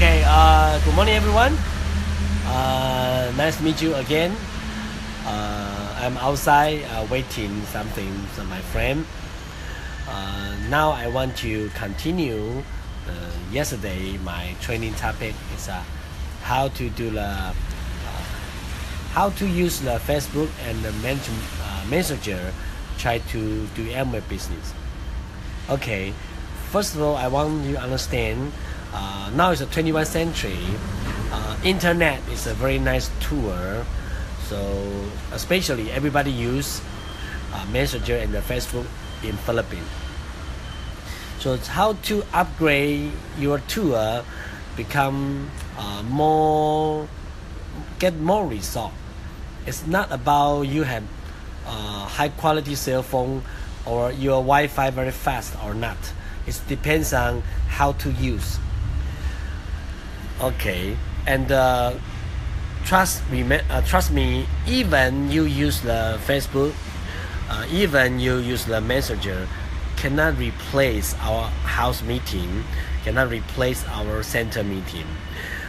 Okay, good morning everyone. Nice to meet you again. I'm outside waiting something from my friend. Now I want to continue. Yesterday my training topic is how to use the Facebook and the Messenger try to do Amway business. Okay, first of all, I want you to understand now it's the 21st century. Internet is a very nice tool, so especially everybody use Messenger and the Facebook in Philippines. So it's how to upgrade your tool, become get more result. It's not about you have high quality cell phone or your Wi-Fi very fast or not. It depends on how to use. Okay, and trust me, even you use the Facebook, even you use the Messenger, cannot replace our house meeting, cannot replace our center meeting.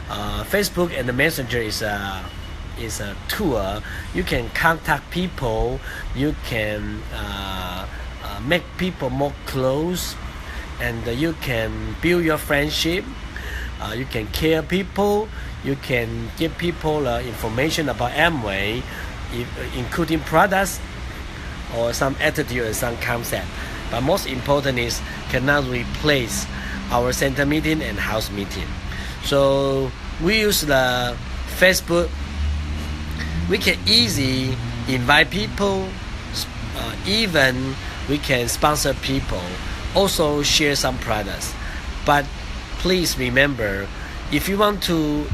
Facebook and the Messenger is a tool. You can contact people, you can make people more close, and you can build your friendship. You can care people, you can give people information about Amway, including products or some attitude and some concept. But most important is cannot replace our center meeting and house meeting. So we use the Facebook. We can easily invite people, even we can sponsor people, also share some products. But please remember, if you want to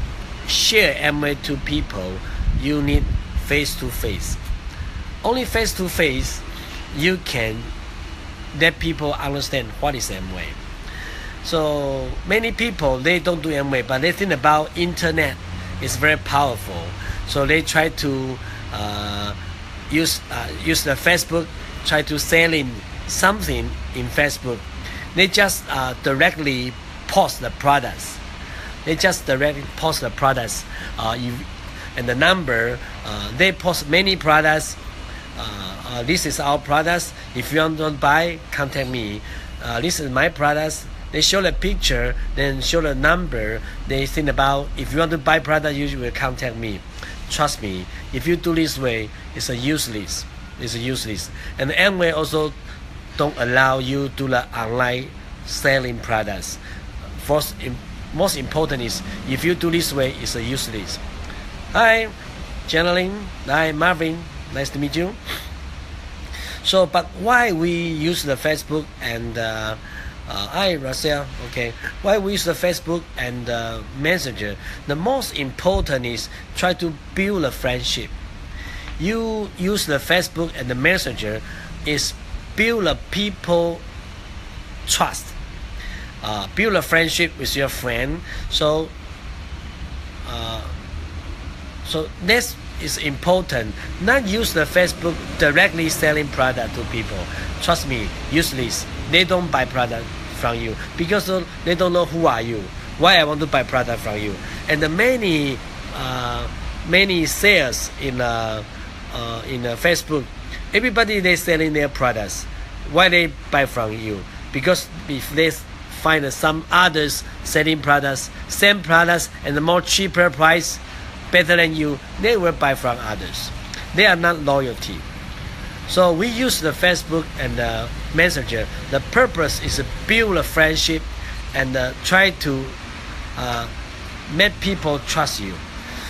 share Amway to people, you need face-to-face. Only face-to-face you can let people understand what is Amway. So many people, they don't do Amway, but they think about internet is very powerful. So they try to use the Facebook, try to selling something in Facebook. They just directly post the products. They just directly post the products and the number. They post many products. This is our products. If you want to buy, contact me. This is my products. They show the picture, then show the number. They think about if you want to buy product, you will contact me. Trust me, if you do this way, it's useless. It's useless. And Amway also don't allow you to do the online selling products. Most important is if you do this way, it's useless. Hi, Channeling. Hi, Marvin. Nice to meet you. So, but why we use the Facebook and hi, Russell. Okay, why we use the Facebook and Messenger? The most important is try to build a friendship. You use the Facebook and the Messenger is build a people trust. Build a friendship with your friend. So this is important. Not use the Facebook directly selling product to people. Trust me, useless. They don't buy product from you because they don't know who are you. Why I want to buy product from you? And the many sales in Facebook, everybody they selling their products. Why they buy from you? Because if they find some others selling products, same products and the more cheaper price, better than you, they will buy from others. They are not loyalty. So we use the Facebook and the Messenger. The purpose is to build a friendship and try to make people trust you.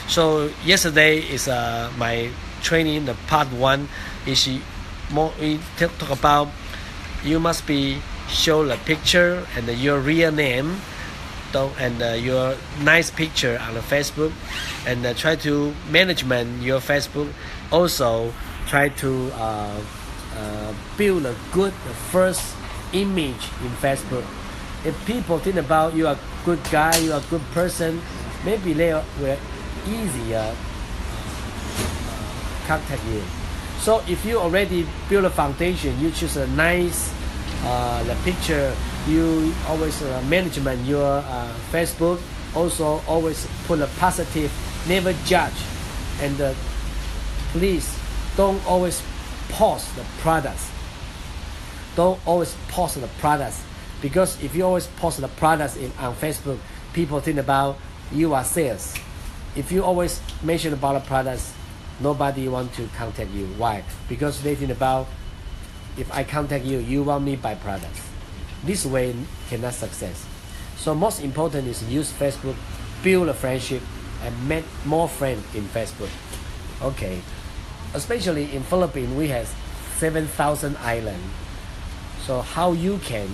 So yesterday is my training. The part 1 is we talk about you must be show the picture and your real name and your nice picture on the Facebook, and try to management your Facebook. Also try to build a good first image in Facebook. If people think about you are a good guy, you are a good person, maybe they will easier contact you. So if you already build a foundation, you choose a nice the picture, you always management your Facebook also always put a positive, never judge, and please don't always post the products. Don't always post the products, because if you always post the products on Facebook, people think about you are sales. If you always mention about the products, nobody want to contact you. Why? Because they think about, if I contact you, you want me buy products. This way cannot success. So most important is use Facebook, build a friendship, and make more friends in Facebook. Okay, especially in Philippines, we have 7,000 islands. So how you can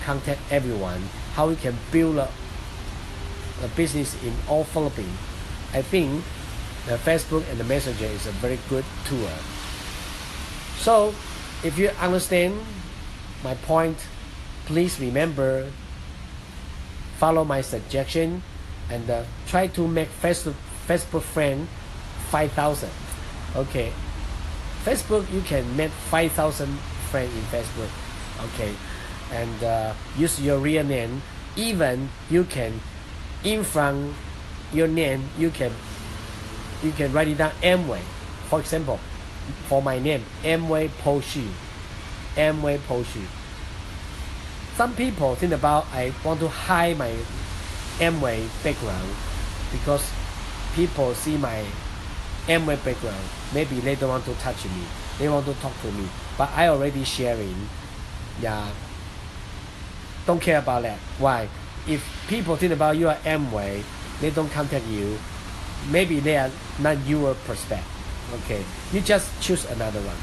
contact everyone, how you can build a business in all Philippines, I think the Facebook and the Messenger is a very good tool. So if you understand my point, please remember, follow my suggestion, and try to make Facebook friend 5,000. Okay, Facebook, you can make 5,000 friends in Facebook. Okay, and use your real name. Even you can, in front your name, you can write it down Amway. For example, for my name, Amway Paul Hsu. Amway Paul Hsu. Some people think about, I want to hide my Amway background because people see my Amway background. Maybe they don't want to touch me. They want to talk to me. But I already sharing. Yeah. Don't care about that. Why? If people think about you are Amway, they don't contact you. Maybe they are not your prospect. Okay. You just choose another one.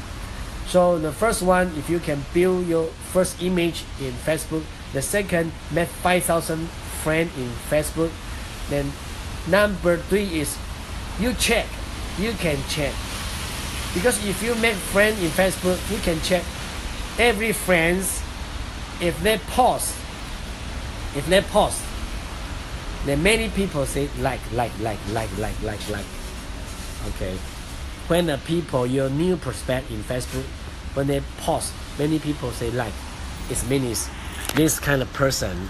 So the first one, if you can build your first image in Facebook. The second, make 5,000 friends in Facebook. Then number 3 is you check. You can check. Because if you make friends in Facebook, you can check every friends. If they post, then many people say like. Okay. When the people, your new prospect in Facebook, when they post, many people say like. It means this kind of person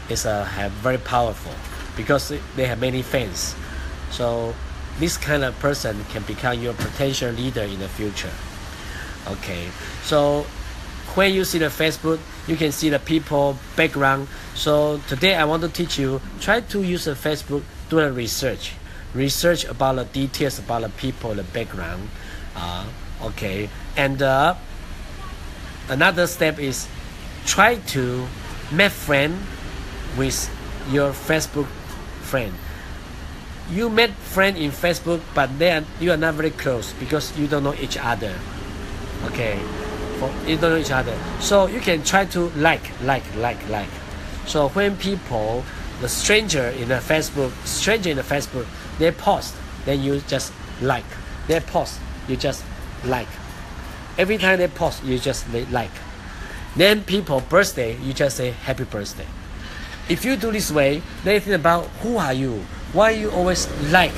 is have very powerful because they have many fans. So this kind of person can become your potential leader in the future. Okay. So when you see the Facebook, you can see the people background. So today I want to teach you, try to use the Facebook, do a research about the details about the people, the background. Okay, and another step is try to make friend with your Facebook friend. You met friend in Facebook, but you are not very close because you don't know each other. Okay, you don't know each other. So you can try to like. So when people, the stranger in the Facebook, they post, then you just like. They post, you just like. Every time they post, you just like. Then people birthday, you just say happy birthday. If you do this way, they think about who are you? Why you always like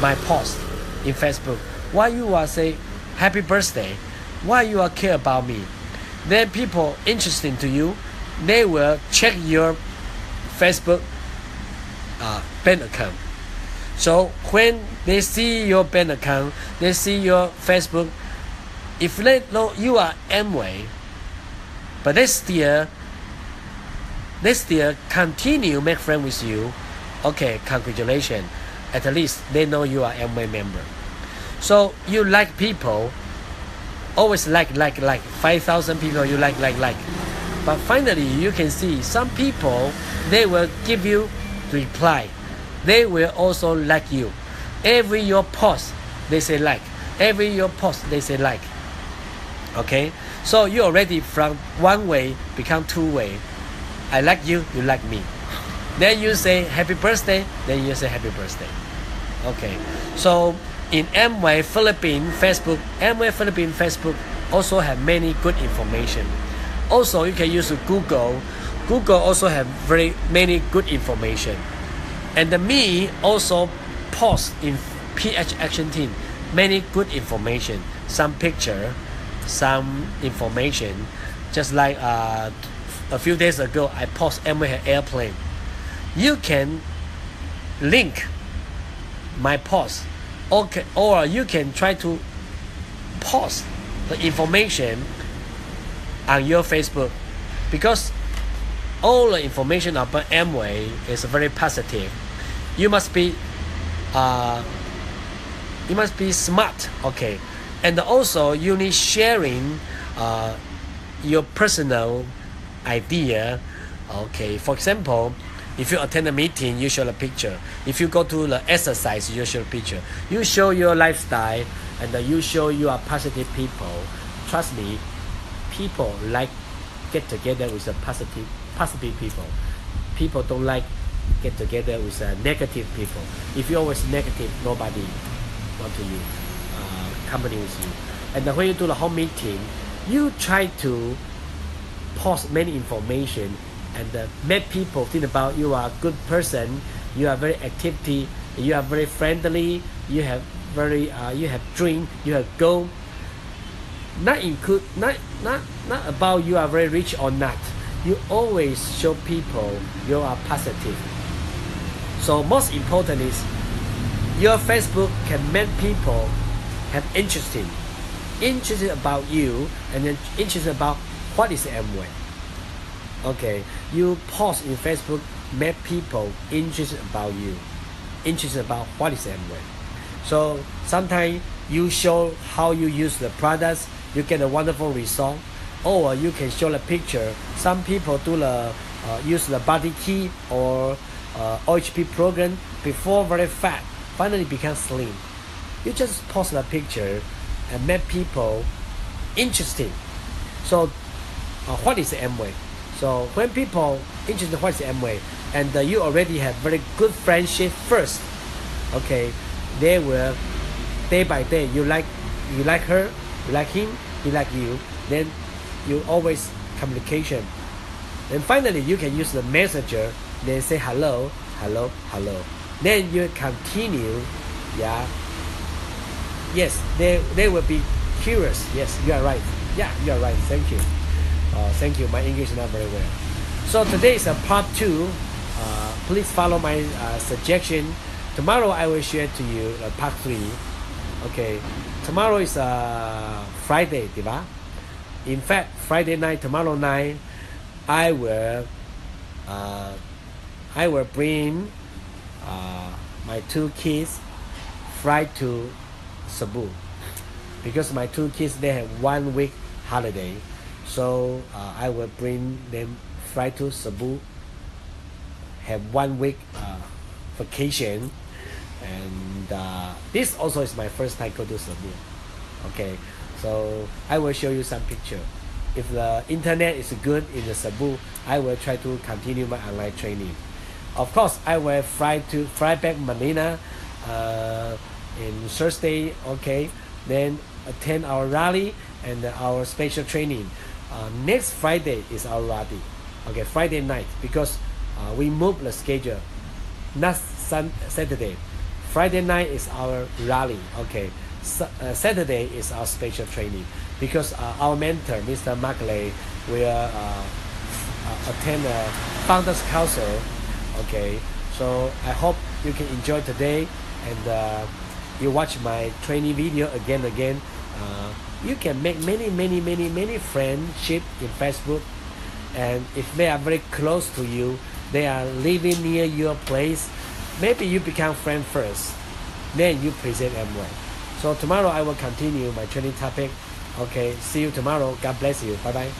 my post in Facebook? Why you are say happy birthday? Why you are care about me? Then people interesting to you, they will check your Facebook bank account. So when they see your bank account, they see your Facebook, if they know you are Amway, but they still continue make friends with you, okay, congratulations. At least they know you are Amway member. So you like people, always like 5,000 people you like. But finally you can see some people, they will give you reply. They will also like you. Every your post they say like. Every your post they say like. Okay, so you already from one way become two way. I like you, you like me. Then you say happy birthday, then you say happy birthday. Okay, so in Amway Philippines Facebook also have many good information. Also you can use Google. Google also have very many good information. And me also post in PH Action Team many good information. Some picture, some information. Just like a few days ago I post Amway airplane. You can link my post, okay, or you can try to post the information on your Facebook, because all the information about Amway is very positive. You must be smart, okay, and also you need sharing your personal idea, okay. For example, if you attend a meeting, you show a picture. If you go to the exercise, you show a picture. You show your lifestyle, and you show you are positive people. Trust me, people like get together with a positive people. People don't like get together with negative people. If you're always negative, nobody want to you company with you. And when you do the home meeting, you try to post many information and make people think about you are a good person, you are very activity, you are very friendly, you have dream, you have goal. Not about you are very rich or not. You always show people you are positive. So most important is your Facebook can make people have interested about you, and then interested about what is Amway. Okay, you post in Facebook, make people interested about you, interested about what is Amway. So sometimes you show how you use the products, you get a wonderful result. Or you can show the picture. Some people do the use the body key or OHP program before very fat, finally become slim. You just post the picture and make people interested. So what is Amway? So when people interested in what is Amway, and you already have very good friendship first, okay, they will day by day, you like her, you like him, he like you, then you always communication. And finally you can use the messenger, then say hello. Then you continue, yeah. Yes, they will be curious. Yes, you are right. Yeah, you are right. Thank you. Thank you. My English is not very well. So today is a part 2. Please follow my suggestion. Tomorrow I will share to you part 3. Okay. Tomorrow is Friday, diba? In fact, Friday night, tomorrow night, I will bring my 2 kids fly to Cebu, because my 2 kids, they have 1 week holiday. So I will bring them fly to Cebu, have 1 week vacation, and this also is my first time go to Cebu. Okay, so I will show you some picture. If the internet is good in the Cebu, I will try to continue my online training. Of course, I will fly back Manila in Thursday. Okay, then attend our rally and our special training. Next Friday is our rally. Okay, Friday night, because we move the schedule. Not Saturday. Friday night is our rally. Okay, Saturday is our special training, because our mentor, Mr. Markley, will attend a Founders Council. Okay, so I hope you can enjoy today, and you watch my training video again. You can make many friendship in Facebook, and if they are very close to you, they are living near your place, maybe you become friend first, then you present Amway. So tomorrow I will continue my training topic. Okay, see you tomorrow. God bless you. Bye bye.